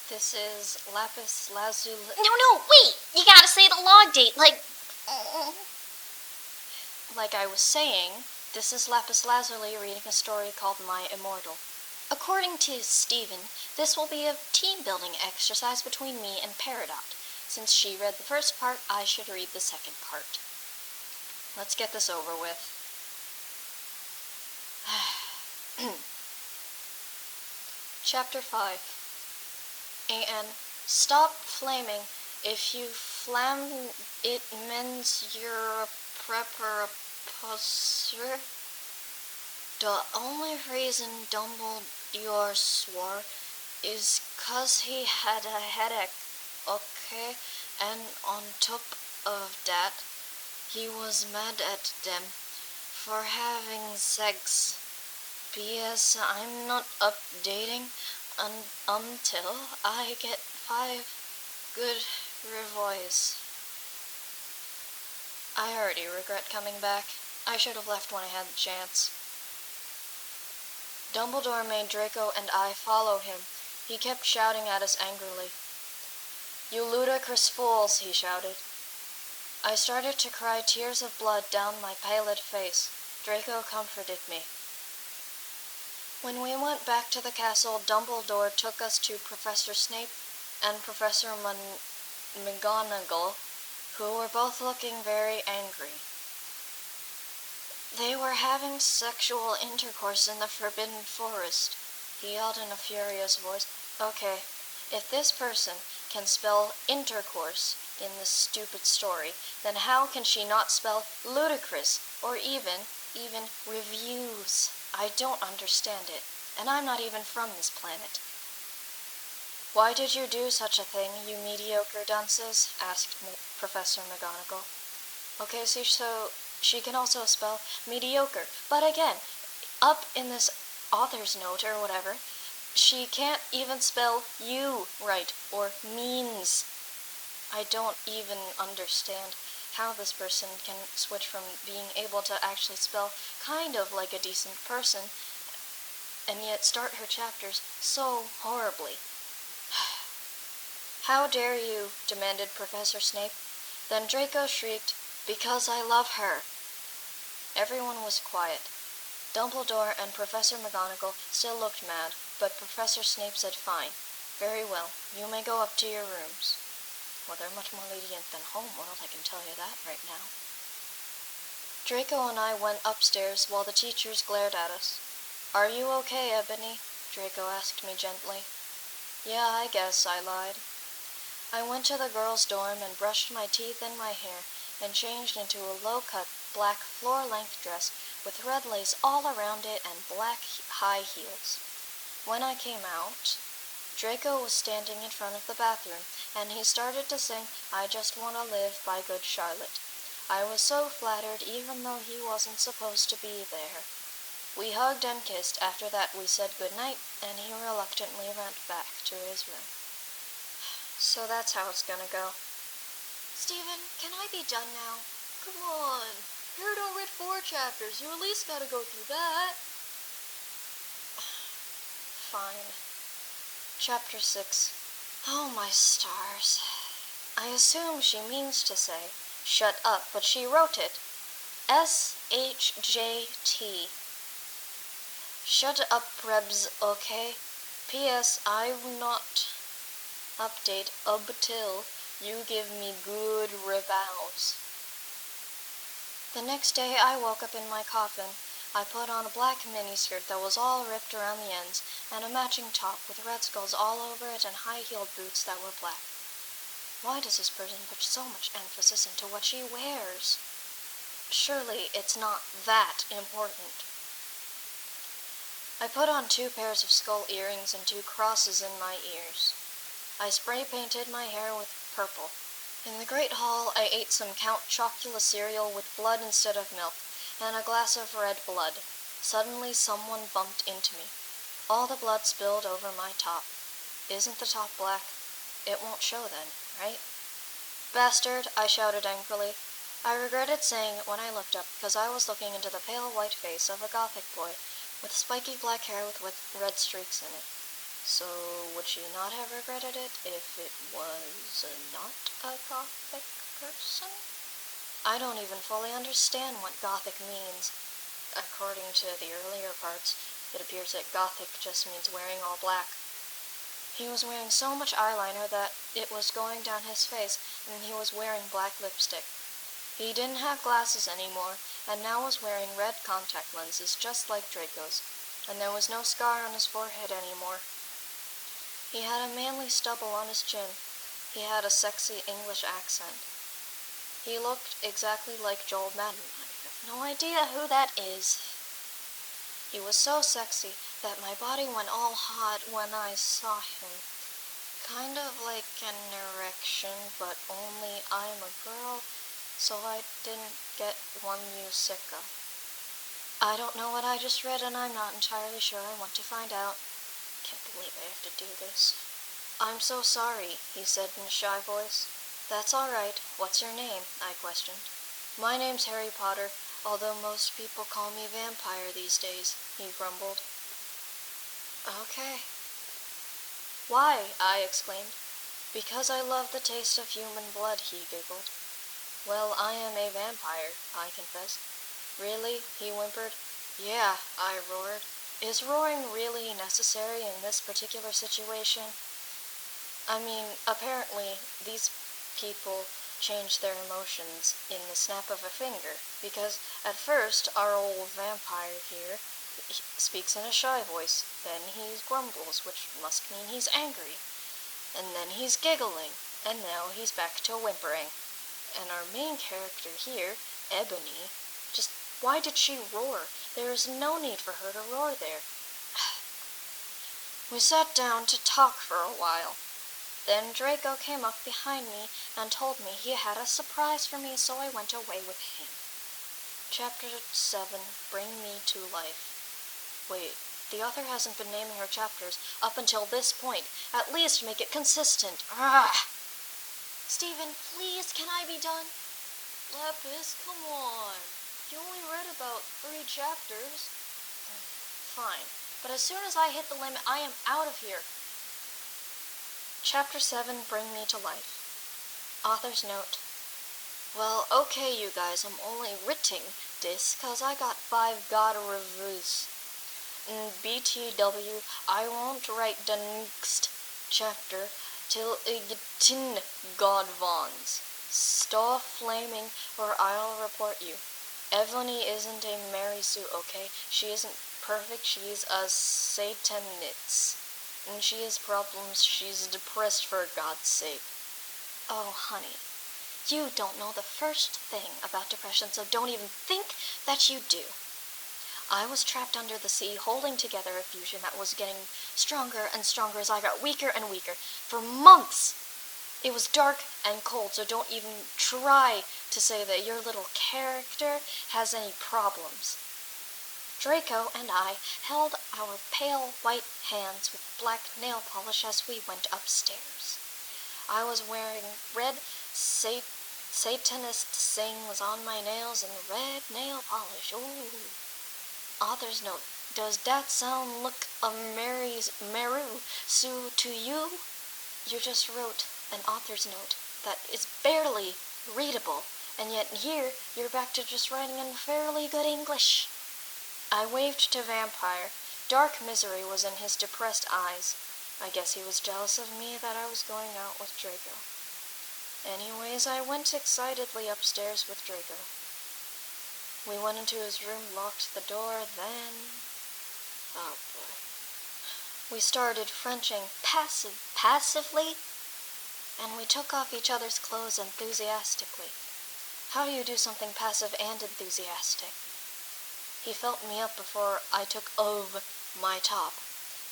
This is Lapis Lazuli. No, wait! You gotta say the log date, like I was saying, this is Lapis Lazuli reading a story called My Immortal. According to Stephen, this will be a team-building exercise between me and Peridot. Since she read the first part, I should read the second part. Let's get this over with. Chapter 5. And stop flaming. If you flam, it means you're a prepper. The only reason Dumbledore swore is 'cause he had a headache, okay? And on top of that, he was mad at them for having sex. P.S. I'm not updating until I get 5 good revoys. I already regret coming back. I should have left when I had the chance. Dumbledore made Draco and I follow him. He kept shouting at us angrily. "You ludicrous fools," he shouted. I started to cry tears of blood down my pallid face. Draco comforted me. When we went back to the castle, Dumbledore took us to Professor Snape and Professor McGonagall, who were both looking very angry. They were having sexual intercourse in the Forbidden Forest. He yelled in a furious voice. Okay, if this person can spell intercourse in this stupid story, then how can she not spell ludicrous or even reviews? I don't understand it, and I'm not even from this planet. "Why did you do such a thing, you mediocre dunces?" asked Professor McGonagall. Okay, so she can also spell mediocre, but again, up in this author's note or whatever, she can't even spell you right, or means. I don't even understand how this person can switch from being able to actually spell kind of like a decent person, and yet start her chapters so horribly. "How dare you?" demanded Professor Snape. Then Draco shrieked, "Because I love her." Everyone was quiet. Dumbledore and Professor McGonagall still looked mad, but Professor Snape said, "Fine. Very well. You may go up to your rooms." Well, they're much more lenient than Homeworld, I can tell you that right now. Draco and I went upstairs while the teachers glared at us. "Are you okay, Ebony?" Draco asked me gently. "Yeah, I guess," I lied. I went to the girls' dorm and brushed my teeth and my hair and changed into a low-cut black floor-length dress with red lace all around it and black high heels. When I came out, Draco was standing in front of the bathroom, and he started to sing "I Just Wanna Live" by Good Charlotte. I was so flattered even though he wasn't supposed to be there. We hugged and kissed. After that we said good night, and he reluctantly went back to his room. So that's how it's gonna go. Steven, can I be done now? Come on. Peridot read 4 chapters. You at least gotta go through that. Fine. Chapter 6. Oh, my stars. I assume she means to say, "Shut up," but she wrote it. SHJT. Shut up, Rebs, okay? P.S. I will not update till you give me good reviews. The next day I woke up in my coffin. I put on a black miniskirt that was all ripped around the ends, and a matching top with red skulls all over it and high-heeled boots that were black. Why does this person put so much emphasis into what she wears? Surely it's not that important. I put on 2 pairs of skull earrings and 2 crosses in my ears. I spray-painted my hair with purple. In the Great Hall, I ate some Count Chocula cereal with blood instead of milk, and a glass of red blood. Suddenly someone bumped into me. All the blood spilled over my top. Isn't the top black? It won't show then, right? "Bastard," I shouted angrily. I regretted saying it when I looked up, because I was looking into the pale white face of a Gothic boy with spiky black hair with red streaks in it. So would she not have regretted it if it was not a Gothic person? I don't even fully understand what Gothic means. According to the earlier parts, it appears that Gothic just means wearing all black. He was wearing so much eyeliner that it was going down his face, and he was wearing black lipstick. He didn't have glasses anymore, and now was wearing red contact lenses just like Draco's, and there was no scar on his forehead anymore. He had a manly stubble on his chin. He had a sexy English accent. He looked exactly like Joel Madden. I have no idea who that is. He was so sexy that my body went all hot when I saw him. Kind of like an erection, but only I'm a girl, so I didn't get one you sick of. I don't know what I just read, and I'm not entirely sure I want to find out. Can't believe I have to do this. I'm so sorry, he said in a shy voice. That's all right. What's your name? I questioned. My name's Harry Potter, although most people call me Vampire these days, he grumbled. Okay. Why? I exclaimed. Because I love the taste of human blood, he giggled. Well, I am a vampire, I confessed. Really? He whimpered. Yeah, I roared. Is roaring really necessary in this particular situation? I mean, apparently, these people change their emotions in the snap of a finger, because at first, our old vampire here speaks in a shy voice, then he grumbles, which must mean he's angry, and then he's giggling, and now he's back to whimpering. And our main character here, Ebony, just why did she roar? There is no need for her to roar there. We sat down to talk for a while. Then Draco came up behind me and told me he had a surprise for me, so I went away with him. Chapter 7, Bring Me to Life. Wait, the author hasn't been naming her chapters up until this point. At least make it consistent. Ah! Stephen, please, can I be done? Lapis, come on. You only read about 3 chapters. Fine, but as soon as I hit the limit, I am out of here. Chapter 7, Bring Me to Life. Author's note. Well, okay, you guys, I'm only writing this because I got 5 God reviews. In BTW, I won't write the next chapter till I get 10 God Vons. Stop flaming or I'll report you. Evelyny isn't a Mary Sue, okay? She isn't perfect, she's a Satanist. And she has problems, she's depressed for God's sake. Oh, honey, you don't know the first thing about depression, so don't even think that you do. I was trapped under the sea, holding together a fusion that was getting stronger and stronger as I got weaker and weaker. For months! It was dark and cold, so don't even try to say that your little character has any problems. Draco and I held our pale white hands with black nail polish as we went upstairs. I was wearing red Satanist things on my nails and red nail polish. Ooh. Author's note. Does that sound look of Mary Sue to you? You just wrote an author's note that is barely readable, and yet here you're back to just writing in fairly good English. I waved to Vampire. Dark misery was in his depressed eyes. I guess he was jealous of me that I was going out with Draco. Anyways, I went excitedly upstairs with Draco. We went into his room, locked the door, then... Oh boy. We started Frenching passively, and we took off each other's clothes enthusiastically. How do you do something passive and enthusiastic? He felt me up before I took off my top.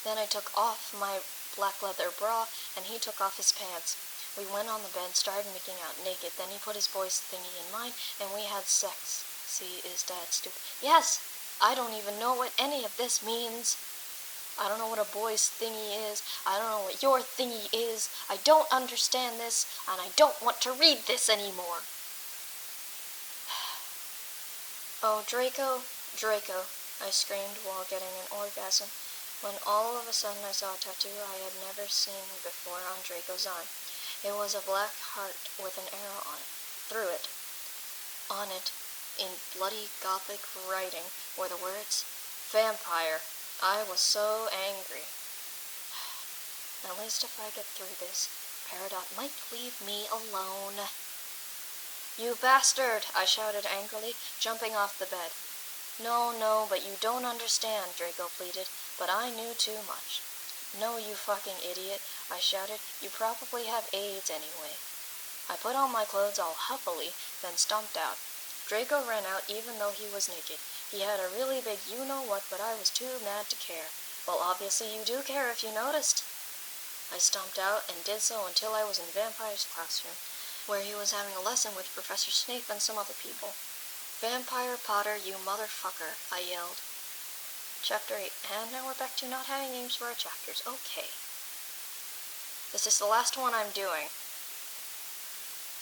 Then I took off my black leather bra, and he took off his pants. We went on the bed, started making out naked. Then he put his voice thingy in mine, and we had sex. See, is that stupid? Yes! I don't even know what any of this means. I don't know what a boy's thingy is. I don't know what your thingy is. I don't understand this, and I don't want to read this anymore. Oh, Draco, Draco, I screamed while getting an orgasm. when all of a sudden I saw a tattoo I had never seen before on Draco's arm. It was a black heart with an arrow on it. Through it. On it, in bloody Gothic writing, were the words, "Vampire." I was so angry. At least if I get through this, Peridot might leave me alone. "You bastard!" I shouted angrily, jumping off the bed. No, but you don't understand," Draco pleaded, but I knew too much. "No, you fucking idiot," I shouted. "You probably have AIDS anyway." I put on my clothes all huffily, then stomped out. Draco ran out even though he was naked. He had a really big you-know-what, but I was too mad to care. Well, obviously you do care if you noticed. I stomped out and did so until I was in Vampire's classroom, where he was having a lesson with Professor Snape and some other people. "Vampire Potter, you motherfucker," I yelled. Chapter 8, and now we're back to not having names for our chapters. Okay. This is the last one I'm doing.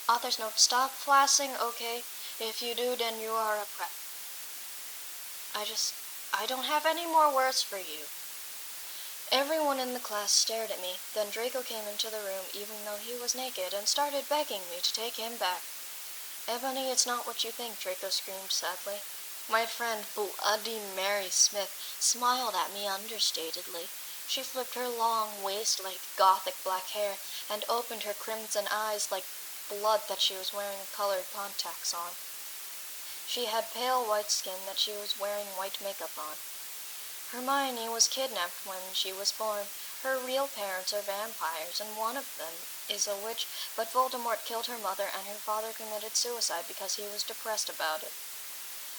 Author's note, stop flassing, okay? If you do, then you are a prep. I don't have any more words for you. Everyone in the class stared at me. Then Draco came into the room even though he was naked and started begging me to take him back. "Ebony, it's not what you think," Draco screamed sadly. My friend Bloody Mary Smith smiled at me understatedly. She flipped her long, waist-like, Gothic black hair and opened her crimson eyes like blood that she was wearing colored contacts on. She had pale white skin that she was wearing white makeup on. Hermione was kidnapped when she was born. Her real parents are vampires, and one of them is a witch, but Voldemort killed her mother and her father committed suicide because he was depressed about it.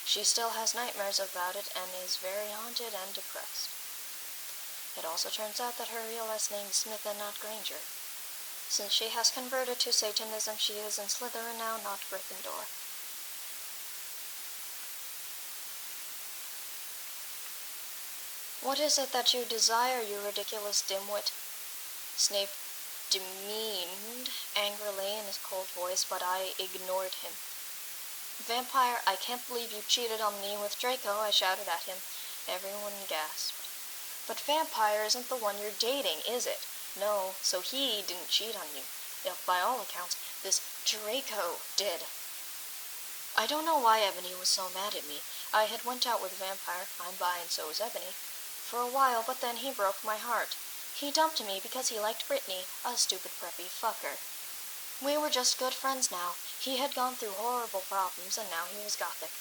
She still has nightmares about it and is very haunted and depressed. It also turns out that her real last name is Smith and not Granger. Since she has converted to Satanism, she is in Slytherin now, not Gryffindor. "What is it that you desire, you ridiculous dimwit?" Snape demeaned angrily in his cold voice, but I ignored him. "Vampire, I can't believe you cheated on me with Draco," I shouted at him. Everyone gasped. "But Vampire isn't the one you're dating, is it?" "No, so he didn't cheat on you. By all accounts, this Draco did." I don't know why Ebony was so mad at me. I had went out with Vampire, I'm bi and so is Ebony, for a while, but then he broke my heart. He dumped me because he liked Brittany, a stupid preppy fucker. We were just good friends now. He had gone through horrible problems, and now he was Gothic.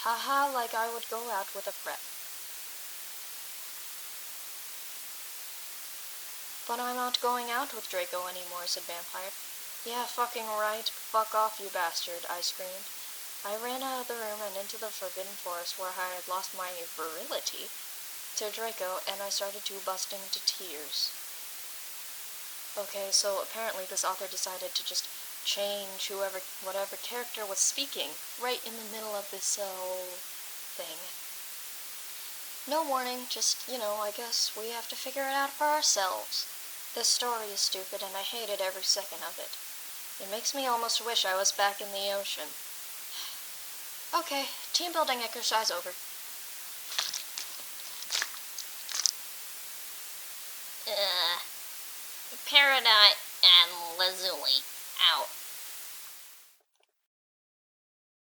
Haha, like I would go out with a prep. "But I'm not going out with Draco anymore," said Vampire. "Yeah, fucking right. Fuck off, you bastard," I screamed. I ran out of the room and into the Forbidden Forest where I had lost my virility to Draco, and I started to bust into tears. Okay, so apparently this author decided to just change whatever character was speaking right in the middle of this thing. No warning, just, I guess we have to figure it out for ourselves. This story is stupid and I hated every second of it. It makes me almost wish I was back in the ocean. Okay, team building exercise over. Peridot and Lazuli.